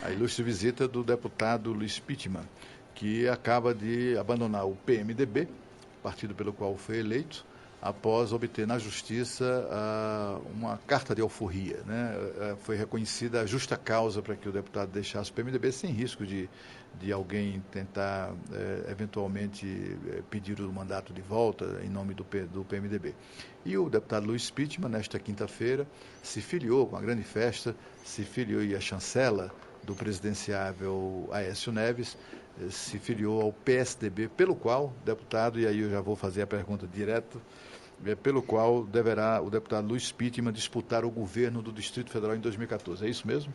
A ilustre visita do deputado Luiz Pittman, que acaba de abandonar o PMDB, partido pelo qual foi eleito, após obter na Justiça uma carta de alforria, né? Foi reconhecida a justa causa para que o deputado deixasse o PMDB, sem risco de alguém tentar, eventualmente, pedir o mandato de volta em nome do PMDB. E o deputado Luiz Pittman, nesta quinta-feira, se filiou com uma grande festa, se filiou e a chancela do presidenciável Aécio Neves, se filiou ao PSDB, pelo qual, deputado, e aí eu já vou fazer a pergunta direto, pelo qual deverá o deputado Luiz Pittman disputar o governo do Distrito Federal em 2014. É isso mesmo?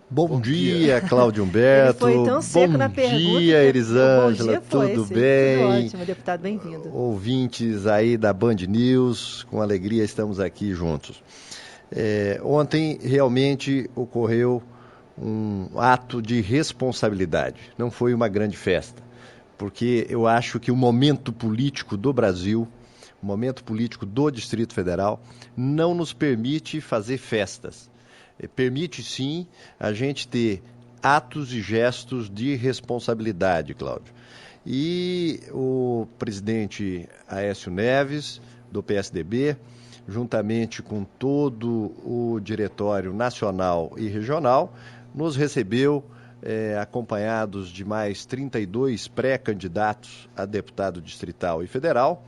Bom dia, Cláudio Humberto. Ele foi tão seco na pergunta. Bom dia, Elisângela. Tudo bem? Tudo ótimo, deputado, bem-vindo. Ouvintes aí da Band News, com alegria estamos aqui juntos. Ontem realmente ocorreu um ato de responsabilidade. Não foi uma grande festa, porque eu acho que o momento político do Brasil, o momento político do Distrito Federal, não nos permite fazer festas. Permite, sim, a gente ter atos e gestos de responsabilidade, Cláudio. E o presidente Aécio Neves, do PSDB, juntamente com todo o diretório nacional e regional, nos recebeu, acompanhados de mais 32 pré-candidatos a deputado distrital e federal,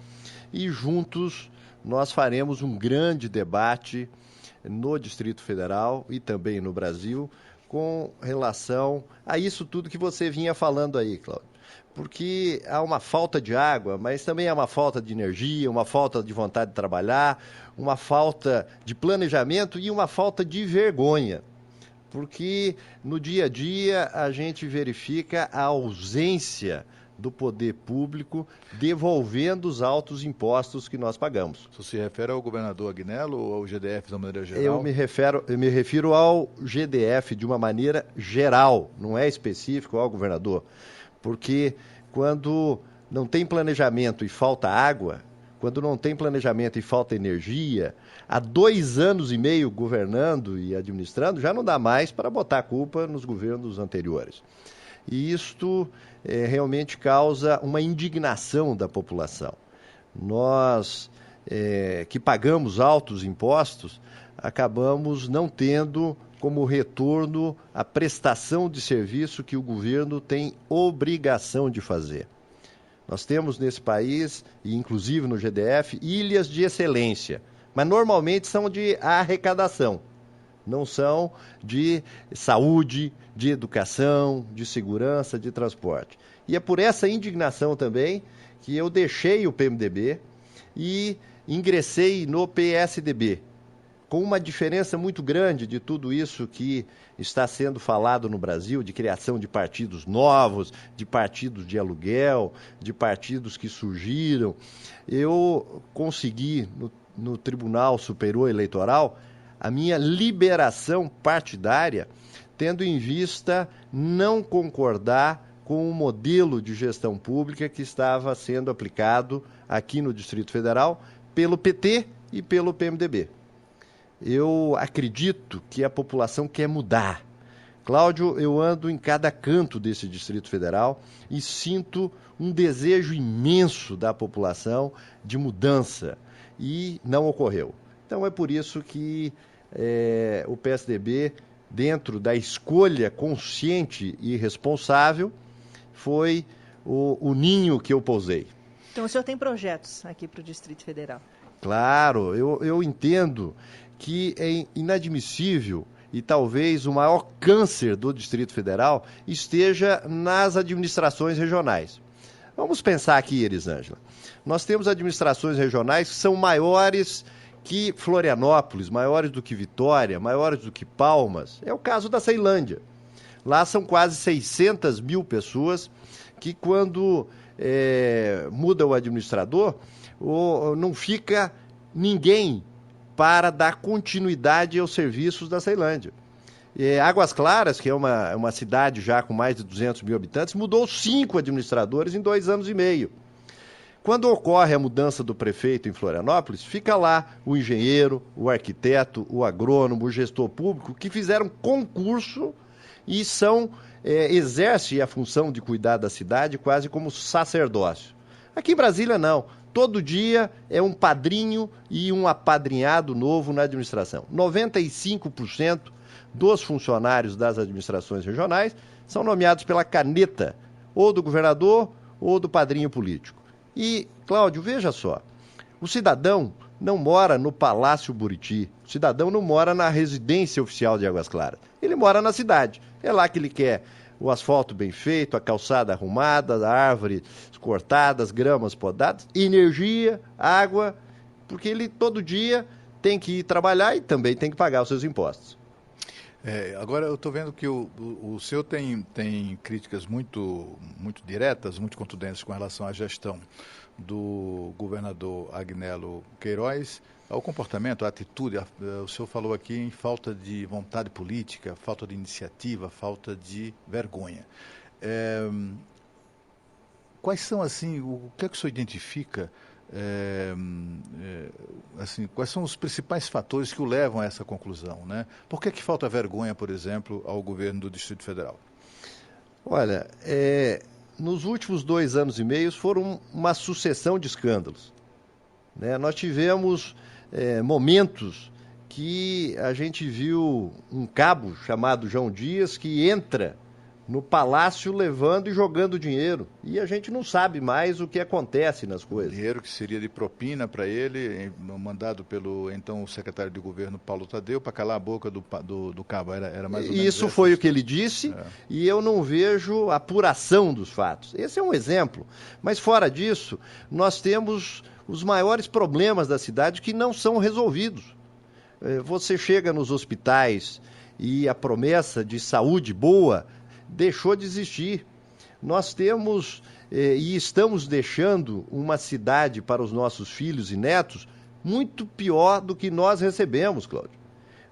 e juntos nós faremos um grande debate no Distrito Federal e também no Brasil com relação a isso tudo que você vinha falando aí, Cláudio. Porque há uma falta de água, mas também há uma falta de energia, uma falta de vontade de trabalhar, uma falta de planejamento e uma falta de vergonha. Porque no dia a dia a gente verifica a ausência do poder público devolvendo os altos impostos que nós pagamos. Isso se refere ao governador Agnello ou ao GDF de uma maneira geral? Eu me refiro ao GDF de uma maneira geral, não é específico ao governador. Porque quando não tem planejamento e falta água, quando não tem planejamento e falta energia, há 2 anos e meio governando e administrando, já não dá mais para botar a culpa nos governos anteriores. E isto realmente causa uma indignação da população. Nós, que pagamos altos impostos, acabamos não tendo como retorno a prestação de serviço que o governo tem obrigação de fazer. Nós temos nesse país, e inclusive no GDF, ilhas de excelência, mas normalmente são de arrecadação, não são de saúde, de educação, de segurança, de transporte. E é por essa indignação também que eu deixei o PMDB e ingressei no PSDB, com uma diferença muito grande de tudo isso que está sendo falado no Brasil, de criação de partidos novos, de partidos de aluguel, de partidos que surgiram. Eu consegui, no Tribunal Superior Eleitoral, a minha liberação partidária, tendo em vista não concordar com o modelo de gestão pública que estava sendo aplicado aqui no Distrito Federal pelo PT e pelo PMDB. Eu acredito que a população quer mudar. Cláudio, eu ando em cada canto desse Distrito Federal e sinto um desejo imenso da população de mudança e não ocorreu. Então é por isso que o PSDB, dentro da escolha consciente e responsável, foi o ninho que eu pousei. Então o senhor tem projetos aqui para o Distrito Federal? Claro, eu entendo que é inadmissível e talvez o maior câncer do Distrito Federal esteja nas administrações regionais. Vamos pensar aqui, Elisângela. Nós temos administrações regionais que são maiores que Florianópolis, maiores do que Vitória, maiores do que Palmas. É o caso da Ceilândia. Lá são quase 600 mil pessoas que, quando muda o administrador, não fica ninguém para dar continuidade aos serviços da Ceilândia. Águas Claras, que é uma cidade já com mais de 200 mil habitantes, mudou 5 administradores em 2 anos e meio. Quando ocorre a mudança do prefeito em Florianópolis, fica lá o engenheiro, o arquiteto, o agrônomo, o gestor público, que fizeram concurso e exercem a função de cuidar da cidade quase como sacerdócio. Aqui em Brasília, não. Todo dia é um padrinho e um apadrinhado novo na administração. 95% dos funcionários das administrações regionais são nomeados pela caneta, ou do governador ou do padrinho político. E, Cláudio, veja só, o cidadão não mora no Palácio Buriti, o cidadão não mora na residência oficial de Águas Claras, ele mora na cidade. É lá que ele quer o asfalto bem feito, a calçada arrumada, as árvores cortadas, gramas podadas, energia, água, porque ele todo dia tem que ir trabalhar e também tem que pagar os seus impostos. Agora eu estou vendo que o senhor tem críticas muito diretas, muito contundentes com relação à gestão do governador Agnello Queiroz, ao comportamento, à atitude. O senhor falou aqui em falta de vontade política, falta de iniciativa, falta de vergonha. Quais são, assim, o que é que o senhor identifica, assim, quais são os principais fatores que o levam a essa conclusão, né? Por que falta vergonha, por exemplo, ao governo do Distrito Federal? Olha, nos últimos 2 anos e meio foram uma sucessão de escândalos, né? Nós tivemos momentos que a gente viu um cabo chamado João Dias que entra no palácio levando e jogando dinheiro. E a gente não sabe mais o que acontece nas coisas. Dinheiro que seria de propina para ele, mandado pelo então secretário de governo Paulo Tadeu para calar a boca do cabo. Era mais ou menos isso foi o que ele disse, e eu não vejo apuração dos fatos. Esse é um exemplo. Mas fora disso, nós temos os maiores problemas da cidade que não são resolvidos. Você chega nos hospitais e a promessa de saúde boa deixou de existir. Nós temos e estamos deixando uma cidade para os nossos filhos e netos muito pior do que nós recebemos, Cláudio.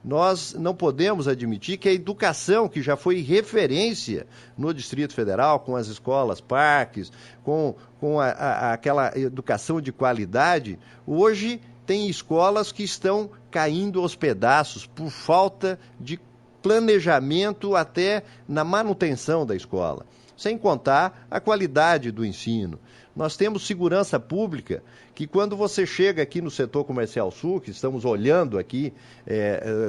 Nós não podemos admitir que a educação, que já foi referência no Distrito Federal, com as escolas, parques, com aquela educação de qualidade, hoje tem escolas que estão caindo aos pedaços por falta de planejamento até na manutenção da escola, sem contar a qualidade do ensino. Nós temos segurança pública que quando você chega aqui no setor comercial sul, que estamos olhando aqui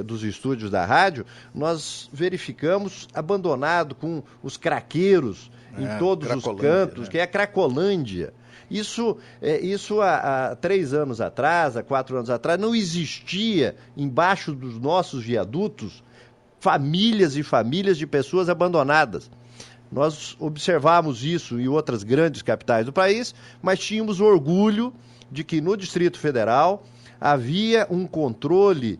dos estúdios da rádio, nós verificamos abandonado com os craqueiros em todos os cantos, né? Que é a Cracolândia. Isso há 3 anos atrás, há 4 anos atrás, não existia embaixo dos nossos viadutos famílias e famílias de pessoas abandonadas. Nós observamos isso em outras grandes capitais do país, mas tínhamos orgulho de que no Distrito Federal havia um controle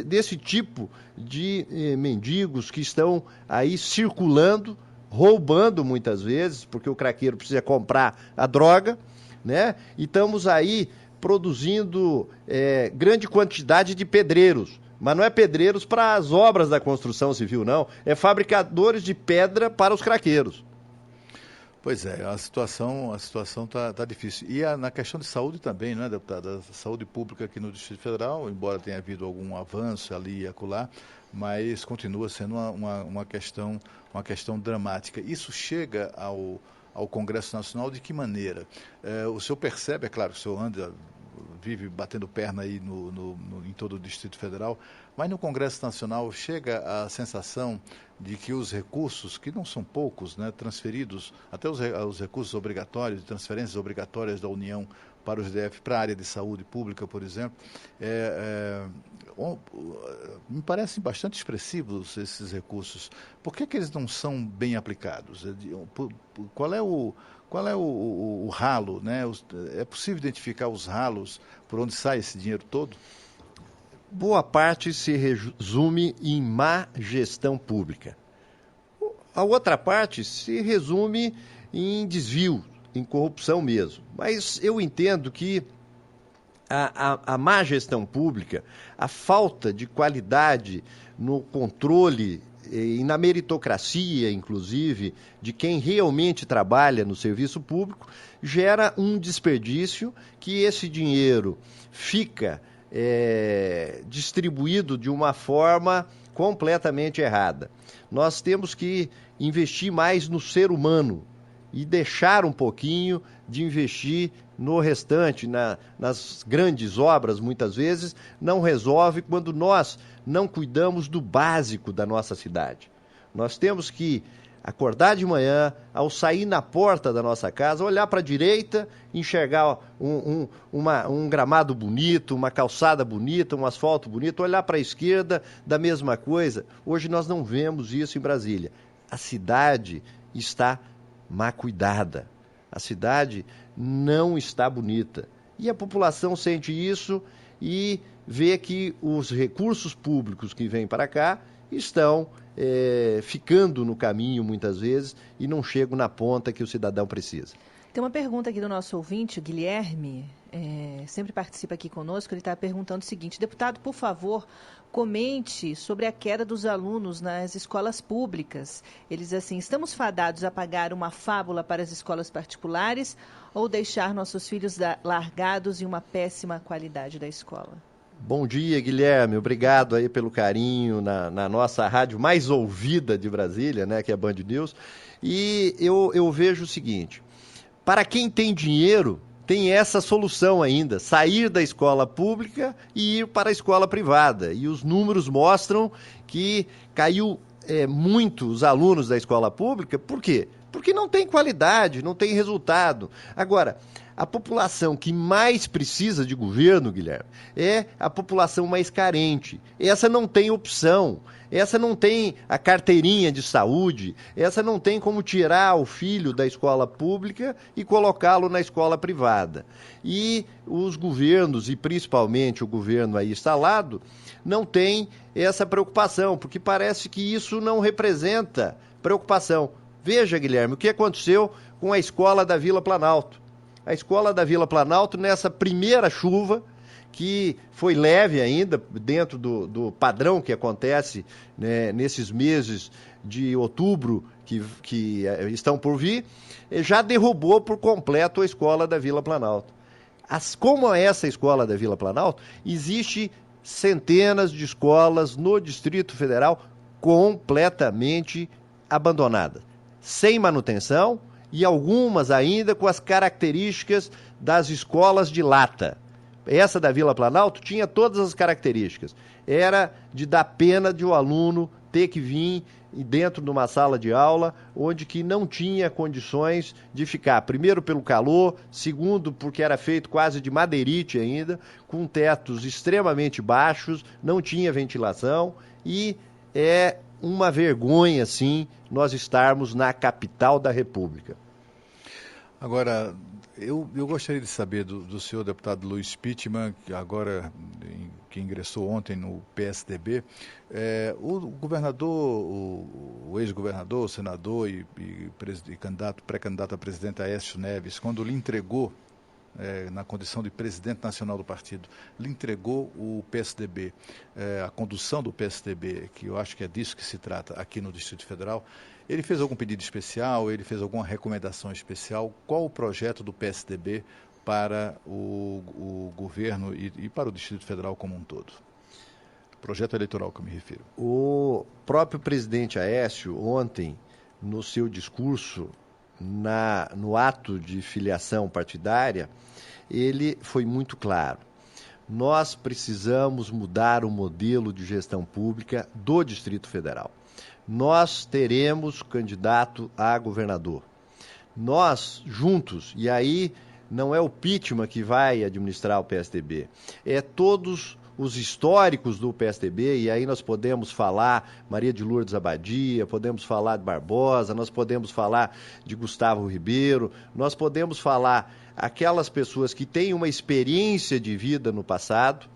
desse tipo de mendigos que estão aí circulando, roubando muitas vezes, porque o craqueiro precisa comprar a droga, né? E estamos aí produzindo grande quantidade de pedreiros. Mas não é pedreiros para as obras da construção civil, não. É fabricadores de pedra para os craqueiros. Pois é, a situação tá difícil. E na questão de saúde também, não é, deputado? A saúde pública aqui no Distrito Federal, embora tenha havido algum avanço ali e acolá, mas continua sendo uma questão dramática. Isso chega ao Congresso Nacional de que maneira? O senhor percebe, é claro, o senhor vive batendo perna aí em todo o Distrito Federal, mas no Congresso Nacional chega a sensação de que os recursos, que não são poucos, né, transferidos, até os recursos obrigatórios, transferências obrigatórias da União para os DF, para a área de saúde pública, por exemplo, me parecem bastante expressivos esses recursos. Por que eles não são bem aplicados? Qual é o ralo, né? É possível identificar os ralos por onde sai esse dinheiro todo? Boa parte se resume em má gestão pública. A outra parte se resume em desvio, em corrupção mesmo. Mas eu entendo que a má gestão pública, a falta de qualidade no controle e na meritocracia, inclusive, de quem realmente trabalha no serviço público, gera um desperdício que esse dinheiro fica distribuído de uma forma completamente errada. Nós temos que investir mais no ser humano e deixar um pouquinho de investir no restante, nas grandes obras, muitas vezes, não resolve quando nós não cuidamos do básico da nossa cidade. Nós temos que acordar de manhã, ao sair na porta da nossa casa, olhar para a direita, enxergar um gramado bonito, uma calçada bonita, um asfalto bonito, olhar para a esquerda, da mesma coisa. Hoje nós não vemos isso em Brasília. A cidade está má cuidada. A cidade não está bonita. E a população sente isso e vê que os recursos públicos que vêm para cá estão ficando no caminho muitas vezes e não chegam na ponta que o cidadão precisa. Tem uma pergunta aqui do nosso ouvinte, o Guilherme, sempre participa aqui conosco. Ele está perguntando o seguinte: deputado, por favor, comente sobre a queda dos alunos nas escolas públicas. Eles assim, estamos fadados a pagar uma fábula para as escolas particulares ou deixar nossos filhos largados em uma péssima qualidade da escola? Bom dia, Guilherme. Obrigado aí pelo carinho na nossa rádio mais ouvida de Brasília, né, que é a Band News. E eu vejo o seguinte: para quem tem dinheiro, tem essa solução ainda, sair da escola pública e ir para a escola privada. E os números mostram que caiu muito os alunos da escola pública. Por quê? Porque não tem qualidade, não tem resultado. Agora, a população que mais precisa de governo, Guilherme, é a população mais carente. Essa não tem opção, essa não tem a carteirinha de saúde, essa não tem como tirar o filho da escola pública e colocá-lo na escola privada. E os governos, e principalmente o governo aí instalado, não tem essa preocupação, porque parece que isso não representa preocupação. Veja, Guilherme, o que aconteceu com a escola da Vila Planalto. A escola da Vila Planalto, nessa primeira chuva, que foi leve ainda, dentro do padrão que acontece, né, nesses meses de outubro que estão por vir, já derrubou por completo a escola da Vila Planalto. Como essa escola da Vila Planalto, existe centenas de escolas no Distrito Federal completamente abandonadas, sem manutenção, e algumas ainda com as características das escolas de lata. Essa da Vila Planalto tinha todas as características. Era de dar pena de o aluno ter que vir dentro de uma sala de aula onde que não tinha condições de ficar. Primeiro pelo calor, segundo porque era feito quase de madeirite ainda, com tetos extremamente baixos, não tinha ventilação e é uma vergonha, sim, nós estarmos na capital da República. Agora, eu gostaria de saber do senhor deputado Luiz Pittman, que ingressou ontem no PSDB, o governador, o ex-governador, o senador e pré-candidato a presidente Aécio Neves, quando lhe entregou, na condição de presidente nacional do partido, lhe entregou o PSDB, a condução do PSDB, que eu acho que é disso que se trata aqui no Distrito Federal. Ele fez algum pedido especial? Ele fez alguma recomendação especial? Qual o projeto do PSDB para o governo e para o Distrito Federal como um todo? Projeto eleitoral que eu me refiro. O próprio presidente Aécio, ontem, no seu discurso, no ato de filiação partidária, ele foi muito claro. Nós precisamos mudar o modelo de gestão pública do Distrito Federal. Nós teremos candidato a governador. Nós, juntos, e aí não é o Pittman que vai administrar o PSDB, é todos os históricos do PSDB, e aí nós podemos falar Maria de Lourdes Abadia, podemos falar de Barbosa, nós podemos falar de Gustavo Ribeiro, nós podemos falar aquelas pessoas que têm uma experiência de vida no passado,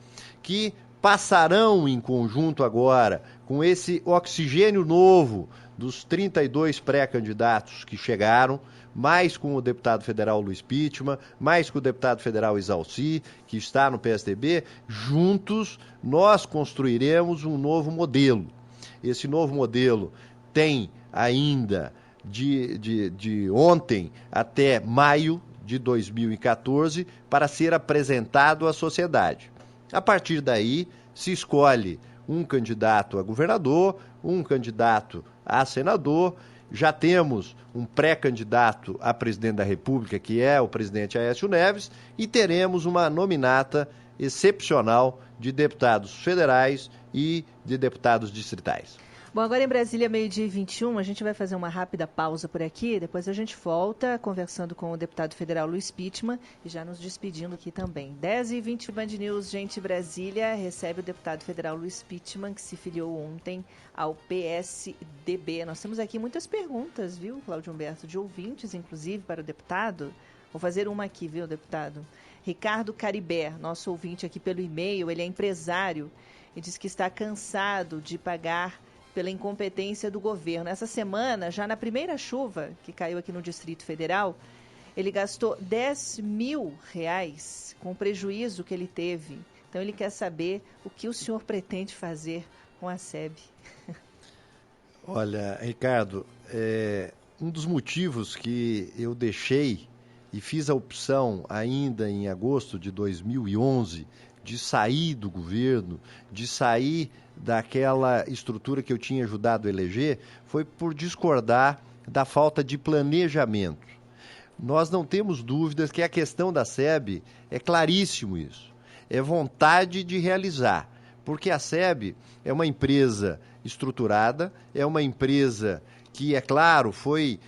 que passarão em conjunto agora com esse oxigênio novo dos 32 pré-candidatos que chegaram, mais com o deputado federal Luiz Pittman, mais com o deputado federal Isalci, que está no PSDB, juntos nós construiremos um novo modelo. Esse novo modelo tem ainda de ontem até maio de 2014 para ser apresentado à sociedade. A partir daí, se escolhe um candidato a governador, um candidato a senador, já temos um pré-candidato a presidente da República, que é o presidente Aécio Neves, e teremos uma nominata excepcional de deputados federais e de deputados distritais. Bom, agora em Brasília, 12h21, a gente vai fazer uma rápida pausa por aqui, depois a gente volta conversando com o deputado federal Luiz Pittman e já nos despedindo aqui também. 10h20, Band News, gente, Brasília recebe o deputado federal Luiz Pittman, que se filiou ontem ao PSDB. Nós temos aqui muitas perguntas, viu, Cláudio Humberto, de ouvintes, inclusive, para o deputado. Vou fazer uma aqui, viu, deputado? Ricardo Caribé, nosso ouvinte aqui pelo e-mail, ele é empresário e diz que está cansado de pagar pela incompetência do governo. Essa semana, já na primeira chuva que caiu aqui no Distrito Federal, ele gastou R$10 mil com o prejuízo que ele teve. Então, ele quer saber o que o senhor pretende fazer com a SEB. Olha, Ricardo, um dos motivos que eu deixei e fiz a opção ainda em agosto de 2011 de sair do governo, de sair daquela estrutura que eu tinha ajudado a eleger, foi por discordar da falta de planejamento. Nós não temos dúvidas que a questão da SEB é claríssimo isso. É vontade de realizar, porque a SEB é uma empresa estruturada, é uma empresa que, é claro, foi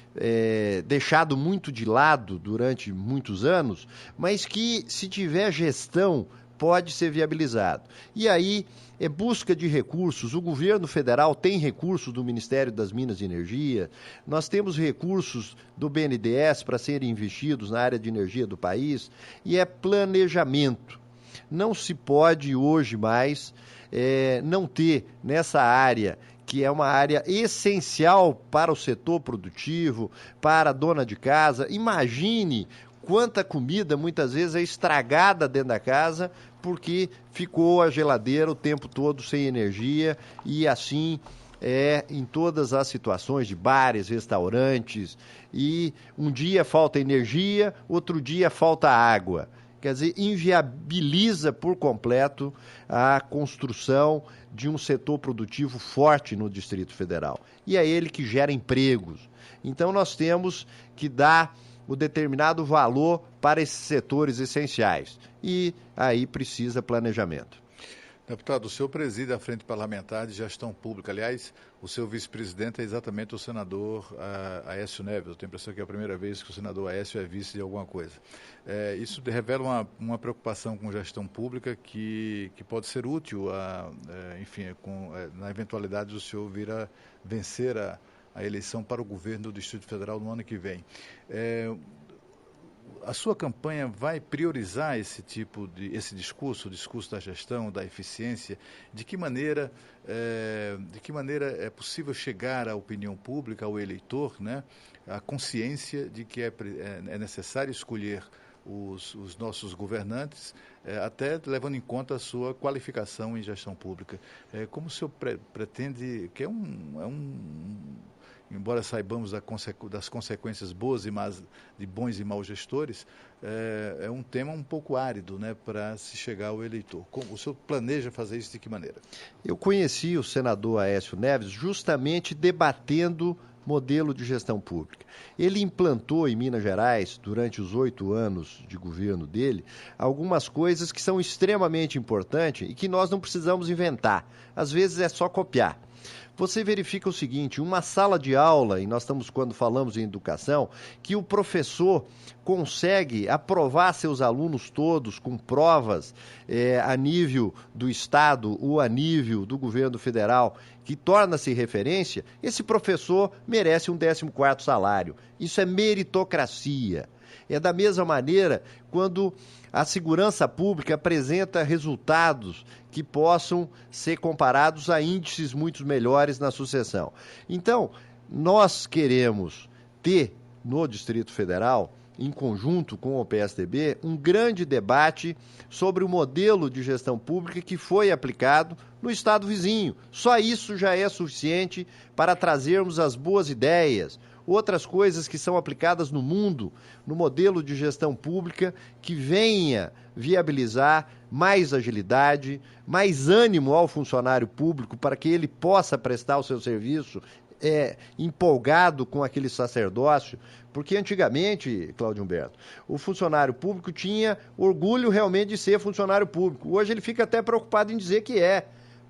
deixado muito de lado durante muitos anos, mas que, se tiver gestão, pode ser viabilizado. E aí, é busca de recursos. O governo federal tem recursos do Ministério das Minas e Energia, nós temos recursos do BNDES para serem investidos na área de energia do país, e é planejamento. Não se pode hoje mais não ter nessa área, que é uma área essencial para o setor produtivo, para a dona de casa. Imagine quanta comida muitas vezes é estragada dentro da casa porque ficou a geladeira o tempo todo sem energia, e assim em todas as situações de bares, restaurantes, e um dia falta energia, outro dia falta água. Quer dizer, inviabiliza por completo a construção de um setor produtivo forte no Distrito Federal. E é ele que gera empregos. Então, nós temos que dar o determinado valor para esses setores essenciais. E aí precisa planejamento. Deputado, o senhor preside a Frente Parlamentar de Gestão Pública. Aliás, o seu vice-presidente é exatamente o senador Aécio Neves. Eu tenho a impressão que é a primeira vez que o senador Aécio é vice de alguma coisa. Isso revela uma preocupação com gestão pública que pode ser útil, na eventualidade do senhor vir a vencer a eleição para o governo do Distrito Federal no ano que vem. A sua campanha vai priorizar esse discurso, o discurso da gestão, da eficiência? De que maneira é possível chegar à opinião pública, ao eleitor, né, a consciência de que é necessário escolher os nossos governantes, até levando em conta a sua qualificação em gestão pública? Como o senhor pretende, que embora saibamos das consequências boas e más de bons e maus gestores, é um tema um pouco árido, né, para se chegar ao eleitor. Como o senhor planeja fazer isso de que maneira? Eu conheci o senador Aécio Neves justamente debatendo modelo de gestão pública. Ele implantou em Minas Gerais, durante os 8 anos de governo dele, algumas coisas que são extremamente importantes e que nós não precisamos inventar. Às vezes é só copiar. Você verifica o seguinte, uma sala de aula, e nós estamos quando falamos em educação, que o professor consegue aprovar seus alunos todos com provas a nível do Estado ou a nível do governo federal, que torna-se referência, esse professor merece um 14º salário. Isso é meritocracia. É da mesma maneira quando a segurança pública apresenta resultados que possam ser comparados a índices muito melhores na sucessão. Então, nós queremos ter no Distrito Federal em conjunto com o PSDB, um grande debate sobre o modelo de gestão pública que foi aplicado no estado vizinho. Só isso já é suficiente para trazermos as boas ideias, outras coisas que são aplicadas no mundo, no modelo de gestão pública, que venha viabilizar mais agilidade, mais ânimo ao funcionário público para que ele possa prestar o seu serviço empolgado com aquele sacerdócio, porque antigamente, Cláudio Humberto, o funcionário público tinha orgulho realmente de ser funcionário público. Hoje ele fica até preocupado em dizer que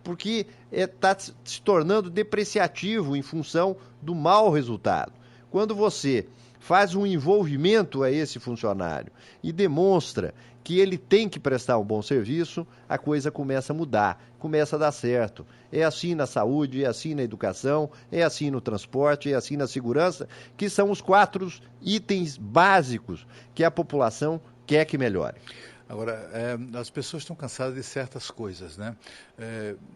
porque está se tornando depreciativo em função do mau resultado. Quando você faz um envolvimento a esse funcionário e demonstra que ele tem que prestar um bom serviço, a coisa começa a mudar, começa a dar certo. É assim na saúde, é assim na educação, é assim no transporte, é assim na segurança, que são os 4 itens básicos que a população quer que melhore. Agora, as pessoas estão cansadas de certas coisas, né?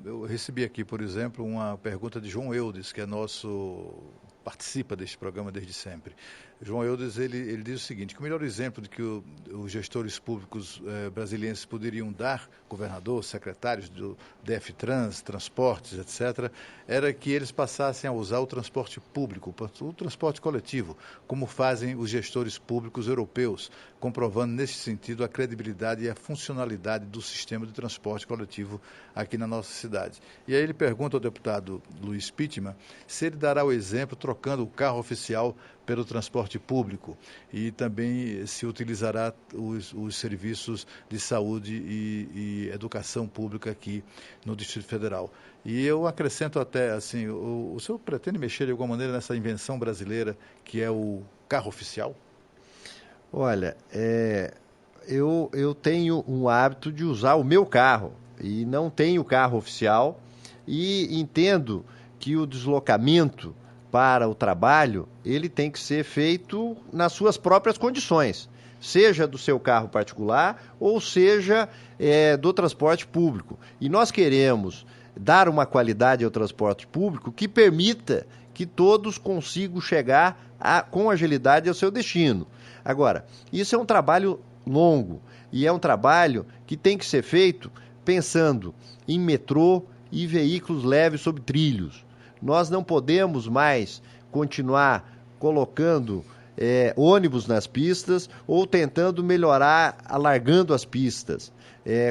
Eu recebi aqui, por exemplo, uma pergunta de João Eudes, que participa deste programa desde sempre. João Eudes, ele diz o seguinte, que o melhor exemplo de que os gestores públicos brasileiros poderiam dar, governador, secretários do DFTrans, transportes, etc., era que eles passassem a usar o transporte público, o transporte coletivo, como fazem os gestores públicos europeus, comprovando nesse sentido a credibilidade e a funcionalidade do sistema de transporte coletivo aqui na nossa cidade. E aí ele pergunta ao deputado Luiz Pittman se ele dará o exemplo trocando o carro oficial pelo transporte público e também se utilizará os serviços de saúde e educação pública aqui no Distrito Federal. E eu acrescento até, assim, o senhor pretende mexer de alguma maneira nessa invenção brasileira que é o carro oficial? Olha, eu tenho um hábito de usar o meu carro e não tenho carro oficial e entendo que o deslocamento para o trabalho, ele tem que ser feito nas suas próprias condições, seja do seu carro particular ou seja do transporte público. E nós queremos dar uma qualidade ao transporte público que permita que todos consigam chegar com agilidade ao seu destino. Agora, isso é um trabalho longo e é um trabalho que tem que ser feito pensando em metrô e veículos leves sobre trilhos. Nós não podemos mais continuar colocando ônibus nas pistas ou tentando melhorar, alargando as pistas,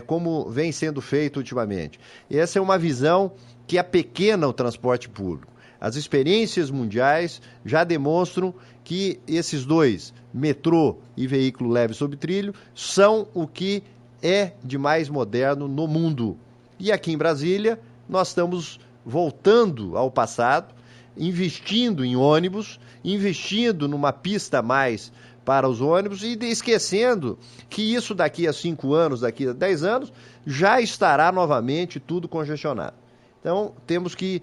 como vem sendo feito ultimamente. Essa é uma visão que apequena o transporte público. As experiências mundiais já demonstram que esses dois, metrô e veículo leve sobre trilho, são o que é de mais moderno no mundo. E aqui em Brasília, nós estamos voltando ao passado, investindo em ônibus, investindo numa pista a mais para os ônibus e esquecendo que isso daqui a 5 anos, daqui a 10 anos, já estará novamente tudo congestionado. Então, temos que,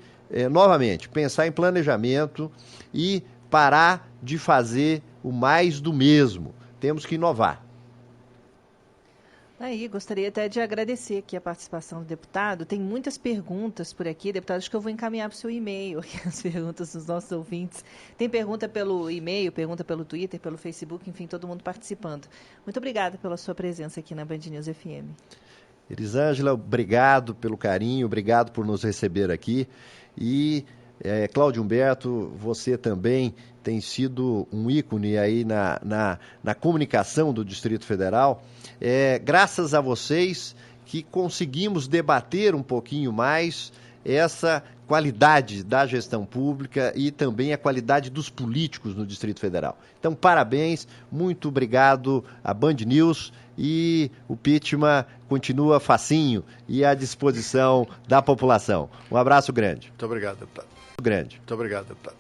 novamente, pensar em planejamento e parar de fazer o mais do mesmo. Temos que inovar. Aí, gostaria até de agradecer aqui a participação do deputado. Tem muitas perguntas por aqui, deputado, acho que eu vou encaminhar para o seu e-mail as perguntas dos nossos ouvintes. Tem pergunta pelo e-mail, pergunta pelo Twitter, pelo Facebook, enfim, todo mundo participando. Muito obrigada pela sua presença aqui na Band News FM. Elisângela, obrigado pelo carinho, obrigado por nos receber aqui. E, Cláudio Humberto, você também tem sido um ícone aí na comunicação do Distrito Federal. Graças a vocês que conseguimos debater um pouquinho mais essa qualidade da gestão pública e também a qualidade dos políticos no Distrito Federal. Então, parabéns, muito obrigado à Band News e o Pittman continua facinho e à disposição da população. Um abraço grande. Muito obrigado, deputado. Grande. Muito obrigado, deputado.